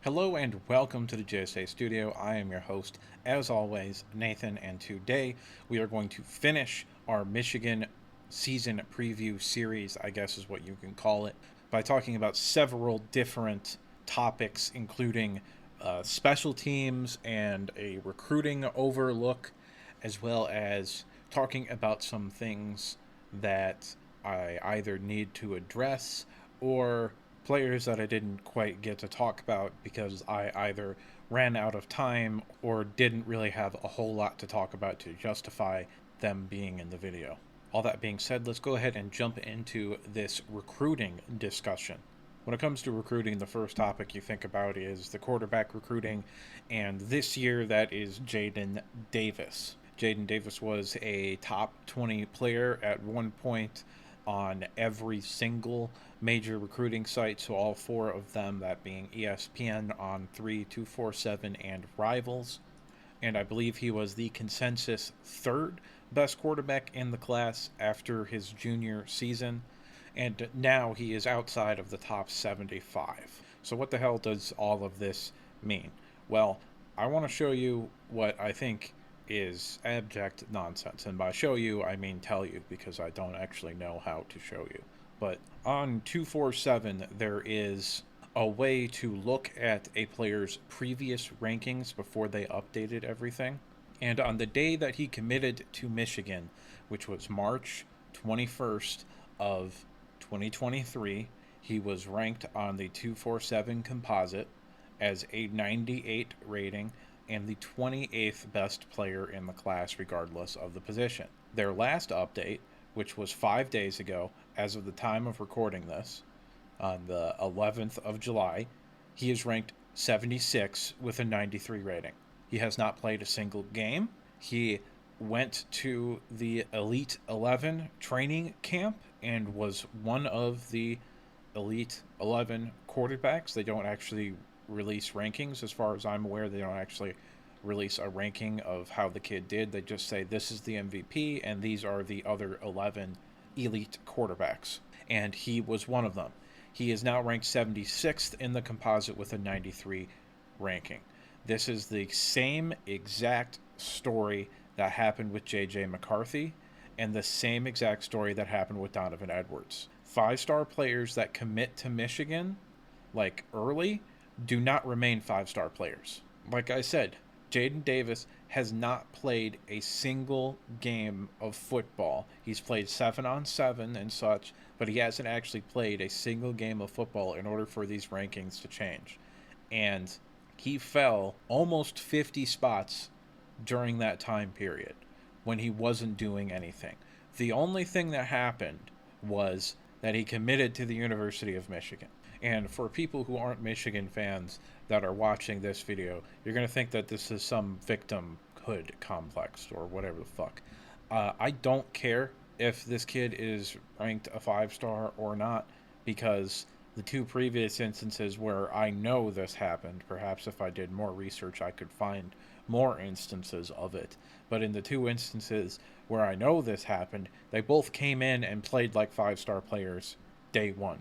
Hello and welcome to the JSA Studio. I am your host, as always, Nathan, and today we are going to finish our Michigan season preview series, I guess is what you can call it, by talking about several different topics, including special teams and a recruiting overlook, as well as talking about some things that I either need to address or players that I didn't quite get to talk about because I either ran out of time or didn't really have a whole lot to talk about to justify them being in the video. All that being said, let's go ahead and jump into this recruiting discussion. When it comes to recruiting, the first topic you think about is the quarterback recruiting, and this year that is Jaden Davis. Jaden Davis was a top 20 player at one point on every single major recruiting site, so all four of them, that being ESPN, On3, 247, and Rivals. And I believe he was the consensus third best quarterback in the class after his junior season. And now he is outside of the top 75. So, what the hell does all of this mean? Well, I want to show you what I think is abject nonsense. And by show you, I mean tell you, because I don't actually know how to show you. But on 247, there is a way to look at a player's previous rankings before they updated everything. And on the day that he committed to Michigan, which was March 21st of 2023, he was ranked on the 247 composite as a 98 rating and the 28th best player in the class, regardless of the position. Their last update, which was 5 days ago, as of the time of recording this, on the 11th of July, he is ranked 76 with a 93 rating. He has not played a single game. He went to the Elite 11 training camp and was one of the Elite 11 quarterbacks. They don't actually release rankings. As far as I'm aware, they don't actually release a ranking of how the kid did. They just say this is the MVP and these are the other 11 elite quarterbacks. And he was one of them. He is now ranked 76th in the composite with a 93 ranking. This is the same exact story that happened with J.J. McCarthy and the same exact story that happened with Donovan Edwards. Five-star players that commit to Michigan, like early, do not remain five-star players. Like I said, Jaden Davis has not played a single game of football. He's played 7-on-7 and such, but he hasn't actually played a single game of football in order for these rankings to change. And he fell almost 50 spots during that time period when he wasn't doing anything. The only thing that happened was that he committed to the University of Michigan. And for people who aren't Michigan fans that are watching this video, you're going to think that this is some victimhood complex or whatever the fuck. I don't care if this kid is ranked a 5-star or not, because the two previous instances where I know this happened, perhaps if I did more research, I could find more instances of it. But in the two instances where I know this happened, they both came in and played like 5-star players day one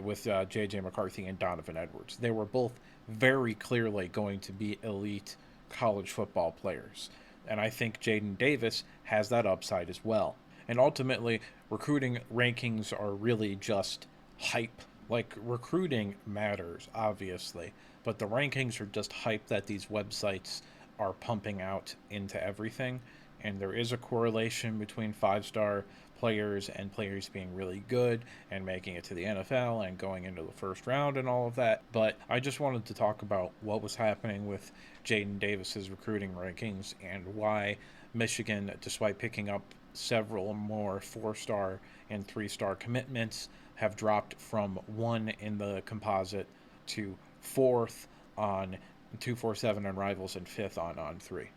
with J.J. McCarthy and Donovan Edwards. They were both very clearly going to be elite college football players. And I think Jaden Davis has that upside as well. And ultimately, recruiting rankings are really just hype. Like, recruiting matters, obviously, but the rankings are just hype that these websites are pumping out into everything. And there is a correlation between 5-star players and players being really good and making it to the NFL and going into the first round and all of that. But I just wanted to talk about what was happening with Jaden Davis's recruiting rankings and why Michigan, despite picking up several more 4-star and 3-star commitments, have dropped from 1 in the composite to 4th on 247 on Rivals and 5th on On3.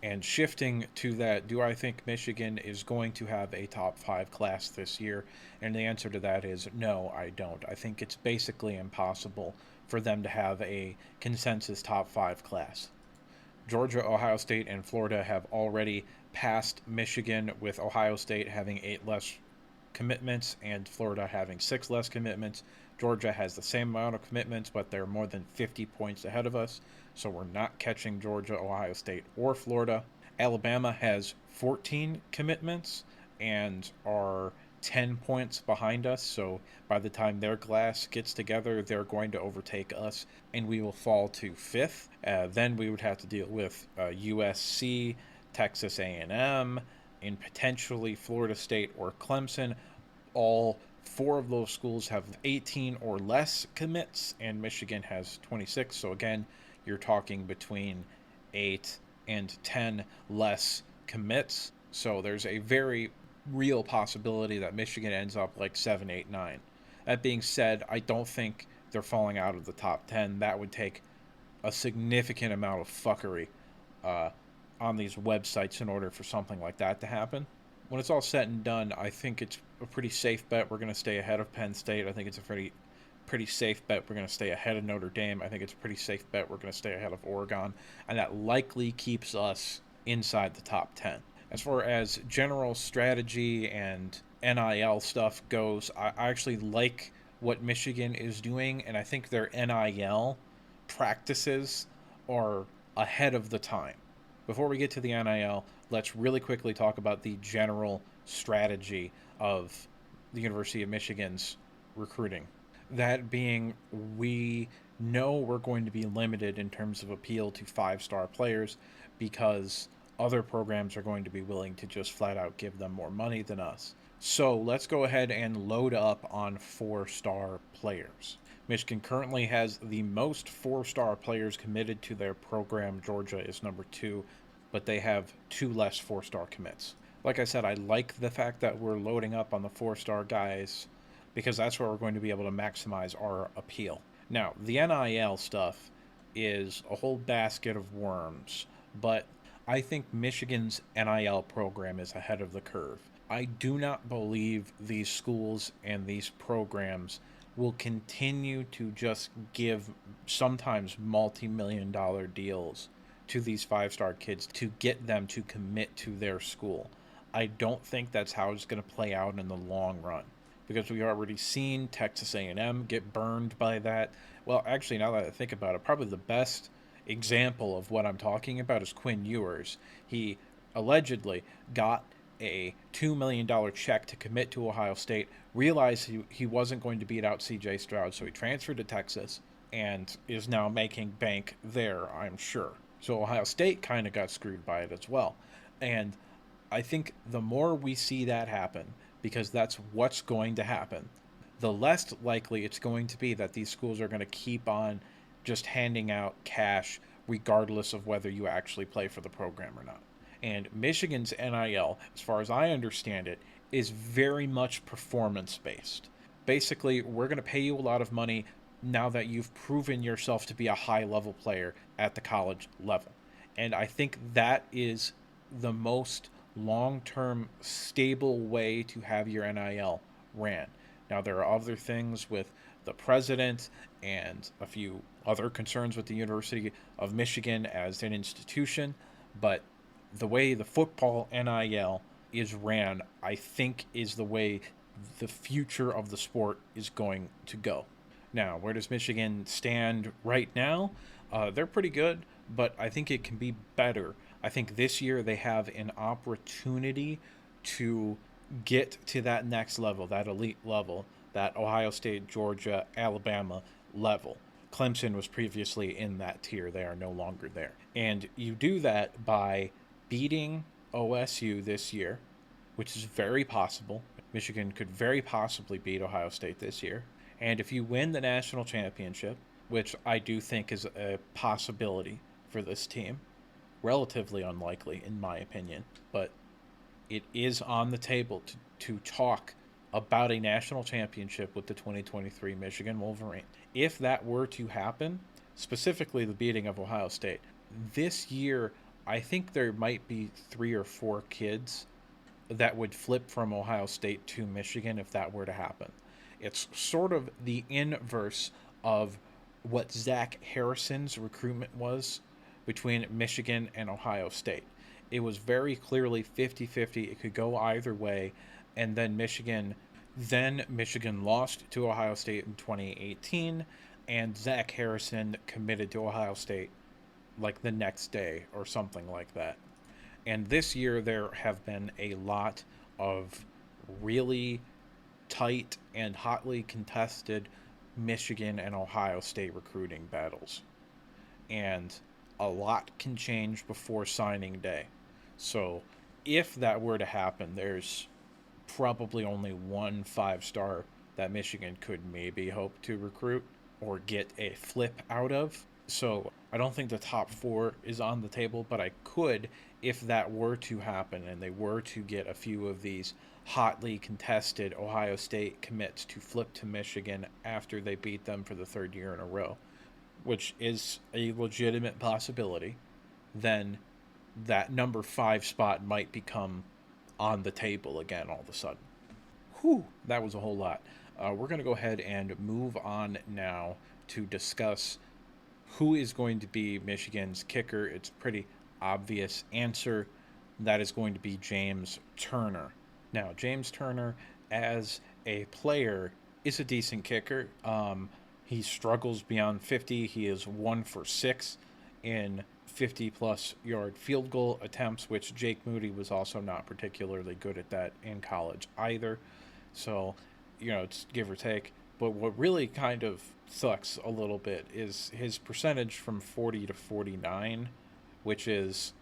And shifting to that, do I think Michigan is going to have a top 5 class this year? And the answer to that is no, I don't. I think it's basically impossible for them to have a consensus top 5 class. Georgia, Ohio State, and Florida have already passed Michigan, with Ohio State having 8 less commitments and Florida having 6 less commitments. Georgia has the same amount of commitments, but they're more than 50 points ahead of us, so we're not catching Georgia, Ohio State, or Florida. Alabama has 14 commitments and are 10 points behind us, so by the time their class gets together, they're going to overtake us, and we will fall to fifth. Then we would have to deal with USC, Texas A&M, and potentially Florida State or Clemson. All four of those schools have 18 or less commits, and Michigan has 26. So again, you're talking between 8 and 10 less commits. So there's a very real possibility that Michigan ends up like 7, 8, 9. That being said, I don't think they're falling out of the top 10. That would take a significant amount of fuckery uh, on these websites in order for something like that to happen. When it's all said and done, I think it's a pretty safe bet we're going to stay ahead of Penn State. I think it's a pretty safe bet we're going to stay ahead of Notre Dame. I think it's a pretty safe bet we're going to stay ahead of Oregon, and that likely keeps us inside the top 10. As far as general strategy and NIL stuff goes, I actually like what Michigan is doing, and I think their NIL practices are ahead of the time. Before we get to the NIL, let's really quickly talk about the general strategy of the University of Michigan's recruiting. That being, we know we're going to be limited in terms of appeal to 5-star players because other programs are going to be willing to just flat out give them more money than us. So let's go ahead and load up on 4-star players. Michigan currently has the most 4-star players committed to their program. Georgia is number 2, but they have 2 less 4-star commits. Like I said, I like the fact that we're loading up on the 4-star guys because that's where we're going to be able to maximize our appeal. Now, the NIL stuff is a whole basket of worms, but I think Michigan's NIL program is ahead of the curve. I do not believe these schools and these programs will continue to just give sometimes multi-million-dollar deals to these 5-star kids to get them to commit to their school. I don't think that's how it's going to play out in the long run, because we've already seen Texas A&M get burned by that. Well, actually, now that I think about it, probably the best example of what I'm talking about is Quinn Ewers. He allegedly got a $2 million check to commit to Ohio State, realized he wasn't going to beat out CJ Stroud, so he transferred to Texas and is now making bank there, I'm sure. So Ohio State kind of got screwed by it as well. And I think the more we see that happen, because that's what's going to happen, the less likely it's going to be that these schools are going to keep on just handing out cash regardless of whether you actually play for the program or not. And Michigan's NIL, as far as I understand it, is very much performance based. Basically, we're going to pay you a lot of money now that you've proven yourself to be a high level player at the college level. And I think that is the most long term stable way to have your NIL ran. Now, there are other things with the president and a few other concerns with the University of Michigan as an institution, but the way the football NIL is ran, I think, is the way the future of the sport is going to go. Now, where does Michigan stand right now? They're pretty good, but I think it can be better. I think this year they have an opportunity to get to that next level, that elite level, that Ohio State, Georgia, Alabama level. Clemson was previously in that tier. They are no longer there. And you do that by beating OSU this year, which is very possible. Michigan could very possibly beat Ohio State this year. And if you win the national championship, which I do think is a possibility for this team, relatively unlikely in my opinion, but it is on the table to talk about a national championship with the 2023 Michigan Wolverine. If that were to happen, specifically the beating of Ohio State, this year I think there might be 3 or 4 kids that would flip from Ohio State to Michigan if that were to happen. It's sort of the inverse of what Zach Harrison's recruitment was between Michigan and Ohio State. It was very clearly 50-50. It could go either way, and then Michigan Then Michigan lost to Ohio State in 2018, and Zach Harrison committed to Ohio State like the next day or something like that. And this year, there have been a lot of really tight and hotly contested Michigan and Ohio State recruiting battles. And a lot can change before signing day. So, if that were to happen, there's probably only one 5 star that Michigan could maybe hope to recruit or get a flip out of. So I don't think the top 4 is on the table, but I could, if that were to happen and they were to get a few of these hotly contested Ohio State commits to flip to Michigan after they beat them for the 3rd year in a row, which is a legitimate possibility, then that number 5 spot might become on the table again all of a sudden. Whew, that was a whole lot. We're going to go ahead and move on now to discuss who is going to be Michigan's kicker. It's a pretty obvious answer. That is going to be James Turner. Now, James Turner, as a player, is a decent kicker. He struggles beyond 50. He is 1 for 6 in 50 plus yard field goal attempts, which Jake Moody was also not particularly good at that in college either. So, it's give or take. But what really kind of sucks a little bit is his percentage from 40 to 49, which is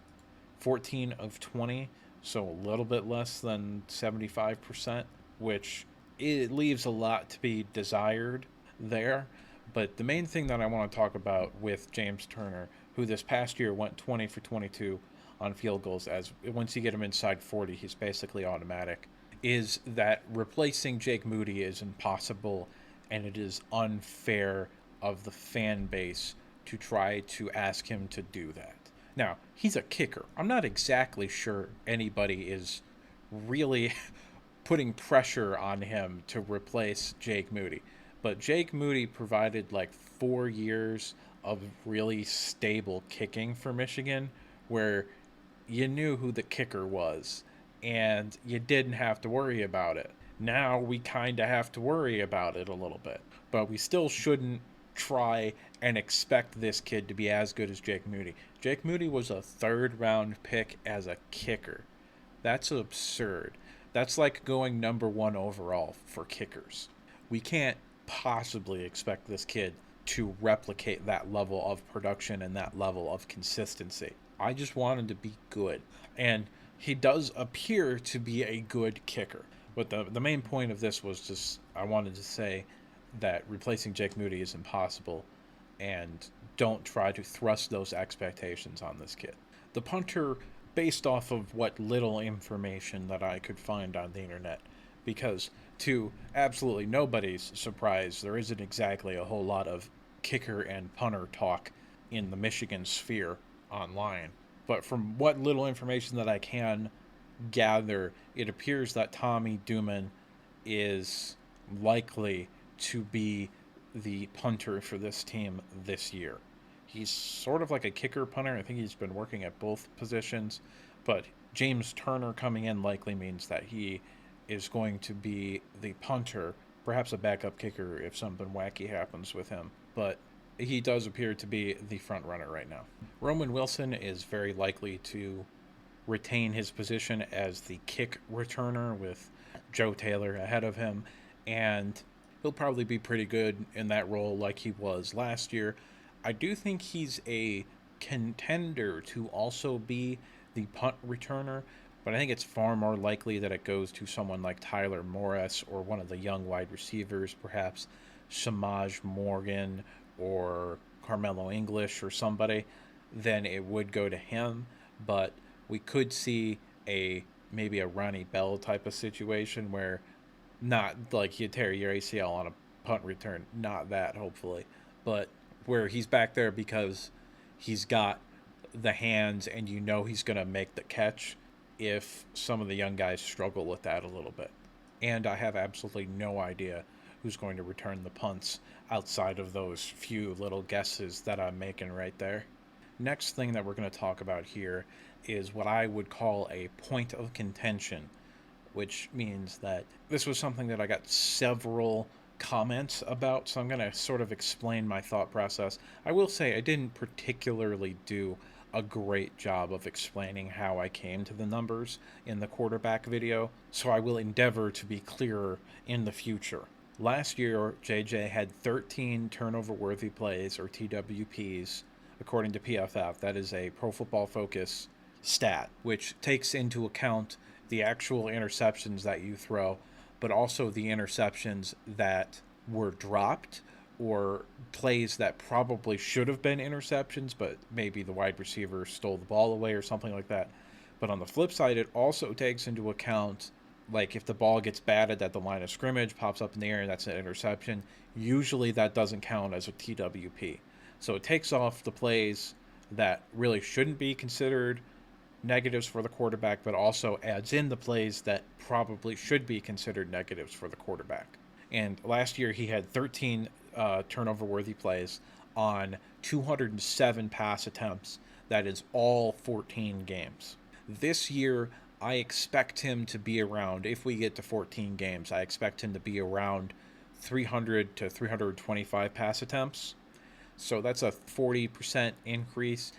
14 of 20, so a little bit less than 75%, which it leaves a lot to be desired there. But the main thing that I want to talk about with James Turner, who this past year went 20 for 22 on field goals, as once you get him inside 40, he's basically automatic, is that replacing Jake Moody is impossible, and it is unfair of the fan base to try to ask him to do that. Now, he's a kicker. I'm not exactly sure anybody is really putting pressure on him to replace Jake Moody. But Jake Moody provided like 4 years of really stable kicking for Michigan where you knew who the kicker was and you didn't have to worry about it. Now we kind of have to worry about it a little bit. But we still shouldn't try and expect this kid to be as good as Jake Moody. Jake Moody was a 3rd round pick as a kicker. That's absurd. That's like going number 1 overall for kickers. We can't possibly expect this kid to replicate that level of production and that level of consistency. I just want him to be good. And he does appear to be a good kicker. But the main point of this was just I wanted to say that replacing Jake Moody is impossible, and don't try to thrust those expectations on this kid. The punter, based off of what little information that I could find on the internet, because to absolutely nobody's surprise, there isn't exactly a whole lot of kicker and punter talk in the Michigan sphere online. But from what little information that I can gather, it appears that Tommy Duman is likely to be the punter for this team this year. He's sort of like a kicker punter. I think he's been working at both positions, but James Turner coming in likely means that he is going to be the punter, perhaps a backup kicker if something wacky happens with him. But he does appear to be the front runner right now. Roman Wilson is very likely to retain his position as the kick returner with Joe Taylor ahead of him, and he'll probably be pretty good in that role like he was last year. I do think he's a contender to also be the punt returner, but I think it's far more likely that it goes to someone like Tyler Morris or one of the young wide receivers, perhaps Samaj Morgan or Carmelo English or somebody, than it would go to him. But we could see maybe a Ronnie Bell type of situation where not like you tear your ACL on a punt return, not that hopefully, but where he's back there because he's got the hands and he's going to make the catch if some of the young guys struggle with that a little bit. And I have absolutely no idea who's going to return the punts outside of those few little guesses that I'm making right there. Next thing that we're going to talk about here is what I would call a point of contention which means that this was something that I got several comments about, so I'm going to sort of explain my thought process. I will say I didn't particularly do a great job of explaining how I came to the numbers in the quarterback video, so I will endeavor to be clearer in the future. Last year, JJ had 13 turnover worthy plays, or TWPs, according to PFF. That is a Pro Football Focus stat, which takes into account the actual interceptions that you throw, but also the interceptions that were dropped or plays that probably should have been interceptions, but maybe the wide receiver stole the ball away or something like that. But on the flip side, it also takes into account, like, if the ball gets batted at the line of scrimmage, pops up in the air, and that's an interception, usually that doesn't count as a TWP. So it takes off the plays that really shouldn't be considered negatives for the quarterback, but also adds in the plays that probably should be considered negatives for the quarterback. And last year he had 13 turnover worthy plays on 207 pass attempts. That is all 14 games. This year, I expect him to be around, if we get to 14 games, I expect him to be around 300 to 325 pass attempts. So that's a 40% increase.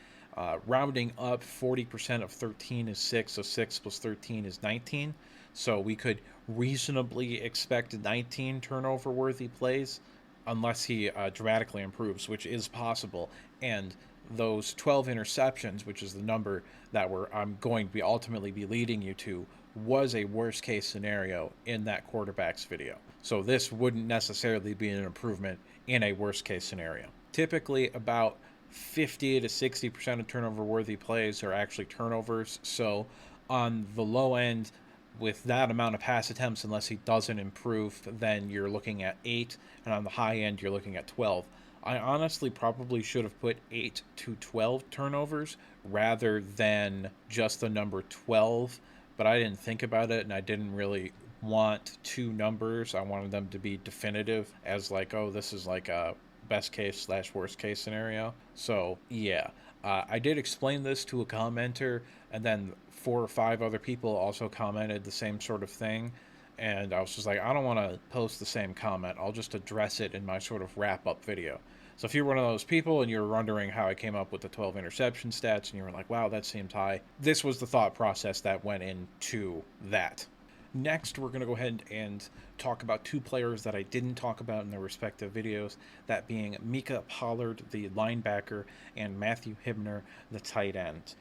Rounding up, 40% of 13 is 6, so 6 plus 13 is 19. So we could reasonably expect 19 turnover worthy plays unless he dramatically improves, which is possible. And those 12 interceptions, which is the number that I'm going to be ultimately be leading you to, was a worst case scenario in that quarterback's video. So this wouldn't necessarily be an improvement in a worst case scenario. Typically about 50 to 60% of turnover worthy plays are actually turnovers. So on the low end, with that amount of pass attempts, unless he doesn't improve, then you're looking at 8, and on the high end, you're looking at 12. I honestly probably should have put 8 to 12 turnovers rather than just the number 12, but I didn't think about it, and I didn't really want two numbers. I wanted them to be definitive as like, oh, this is like a best case / worst case scenario. So yeah, I did explain this to a commenter, and then 4 or 5 other people also commented the same sort of thing. And I was just like, I don't want to post the same comment. I'll just address it in my sort of wrap up video. So if you're one of those people and you're wondering how I came up with the 12 interception stats and you were like, wow, that seems high, this was the thought process that went into that. Next, we're going to go ahead and talk about 2 players that I didn't talk about in their respective videos, that being Micah Pollard, the linebacker, and Matthew Hibner, the tight end.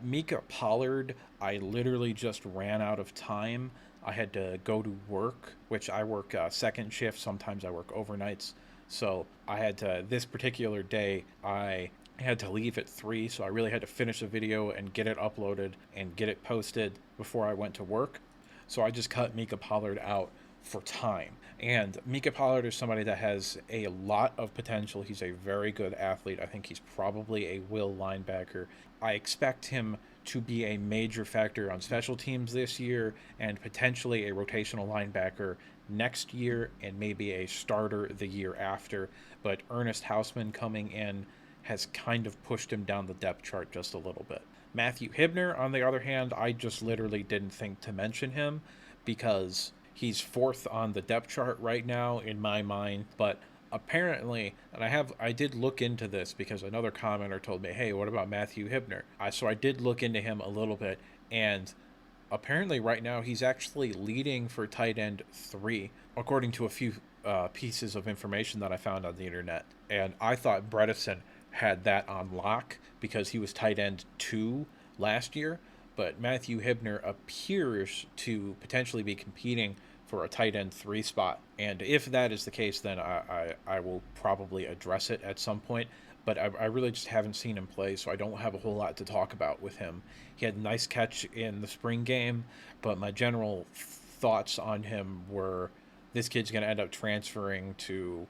Micah Pollard, I literally just ran out of time. I had to go to work, which I work second shift. Sometimes I work overnights. So I had to, this particular day, I had to leave at 3, so I really had to finish the video and get it uploaded and get it posted before I went to work. So I just cut Micah Pollard out for time. And Micah Pollard is somebody that has a lot of potential. He's a very good athlete. I think he's probably a will linebacker. I expect him to be a major factor on special teams this year and potentially a rotational linebacker next year and maybe a starter the year after. But Ernest Hausman coming in has kind of pushed him down the depth chart just a little bit. Matthew Hibner, on the other hand, I just literally didn't think to mention him because he's 4th on the depth chart right now in my mind. But apparently, and I did look into this because another commenter told me, hey, what about Matthew Hibner? So I did look into him a little bit, and apparently right now he's actually leading for tight end 3, according to a few pieces of information that I found on the internet. And I thought Bredesen had that on lock because he was tight end 2 last year, but Matthew Hibner appears to potentially be competing for a tight end 3 spot. And if that is the case, then I will probably address it at some point. But I really just haven't seen him play, so I don't have a whole lot to talk about with him. He had a nice catch in the spring game, but my general thoughts on him were this kid's going to end up transferring to,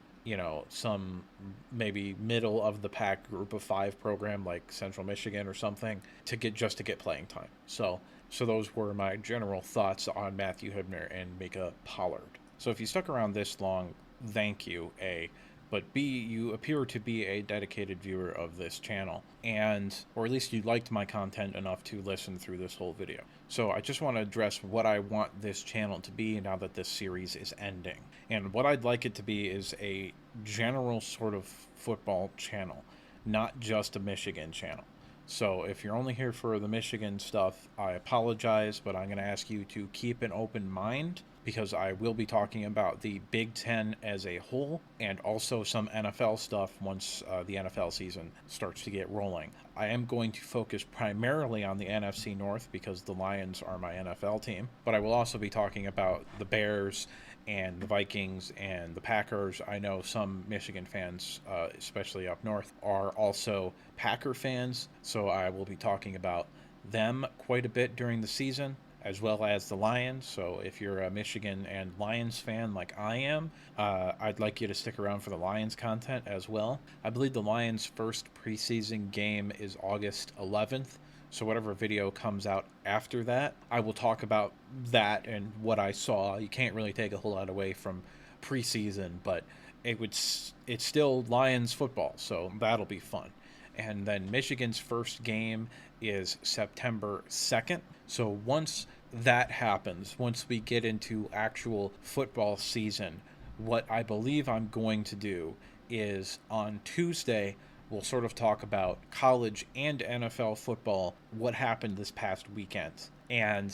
some maybe middle of the pack group of 5 program like Central Michigan or something to get playing time. So those were my general thoughts on Matthew Hibner and Micah Pollard. So if you stuck around this long, thank you, A. but B, you appear to be a dedicated viewer of this channel, and or at least you liked my content enough to listen through this whole video. So I just want to address what I want this channel to be now that this series is ending. And what I'd like it to be is a general sort of football channel, not just a Michigan channel. So if you're only here for the Michigan stuff, I apologize, but I'm going to ask you to keep an open mind because I will be talking about the Big Ten as a whole and also some NFL stuff once the NFL season starts to get rolling. I am going to focus primarily on the NFC North because the Lions are my NFL team, but I will also be talking about the Bears and the Vikings and the Packers. I know some Michigan fans, especially up north, are also Packer fans, so I will be talking about them quite a bit during the season, as well as the Lions. So if you're a Michigan and Lions fan like I am, I'd like you to stick around for the Lions content as well. I believe the Lions' first preseason game is August 11th. So whatever video comes out after that, I will talk about that and what I saw. You can't really take a whole lot away from preseason, but it's still Lions football, so that'll be fun. And then Michigan's first game is September 2nd. So once that happens, once we get into actual football season, what I believe I'm going to do is on Tuesday we'll sort of talk about college and NFL football, what happened this past weekend. And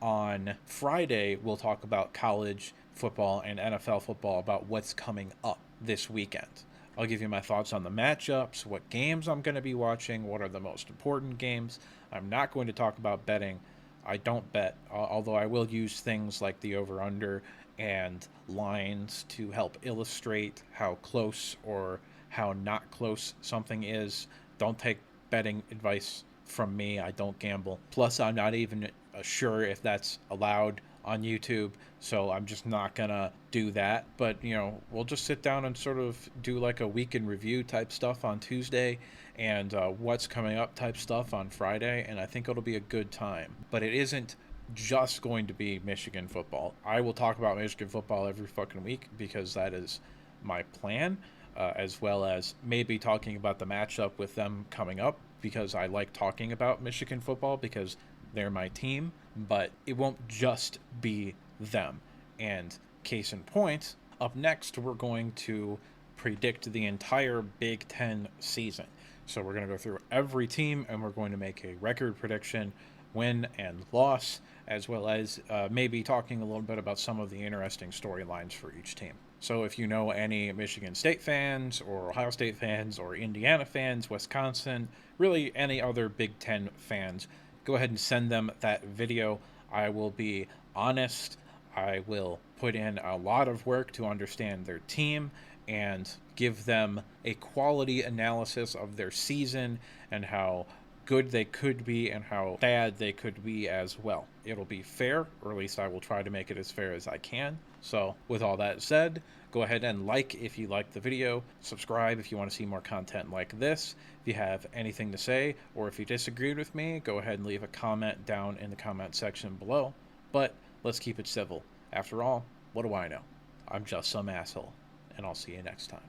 on Friday, we'll talk about college football and NFL football, about what's coming up this weekend. I'll give you my thoughts on the matchups, what games I'm going to be watching, what are the most important games. I'm not going to talk about betting. I don't bet, although I will use things like the over-under and lines to help illustrate how close or how not close something is. Don't take betting advice from me. I don't gamble. Plus, I'm not even sure if that's allowed on YouTube, so I'm just not gonna do that. But we'll just sit down and sort of do like a week in review type stuff on Tuesday and what's coming up type stuff on Friday, and I think it'll be a good time. But it isn't just going to be Michigan football. I will talk about Michigan football every fucking week because that is my plan. As well as maybe talking about the matchup with them coming up because I like talking about Michigan football because they're my team, but it won't just be them. And case in point, up next we're going to predict the entire Big Ten season. So we're going to go through every team and we're going to make a record prediction, win and loss, as well as maybe talking a little bit about some of the interesting storylines for each team. So if you know any Michigan State fans or Ohio State fans or Indiana fans, Wisconsin, really any other Big Ten fans, go ahead and send them that video. I will be honest. I will put in a lot of work to understand their team and give them a quality analysis of their season and how good they could be and how bad they could be as well. It'll be fair, or at least I will try to make it as fair as I can. So with all that said, go ahead and like if you liked the video, subscribe if you want to see more content like this. If you have anything to say or if you disagreed with me, go ahead and leave a comment down in the comment section below. But let's keep it civil. After all, what do I know? I'm just some asshole, and I'll see you next time.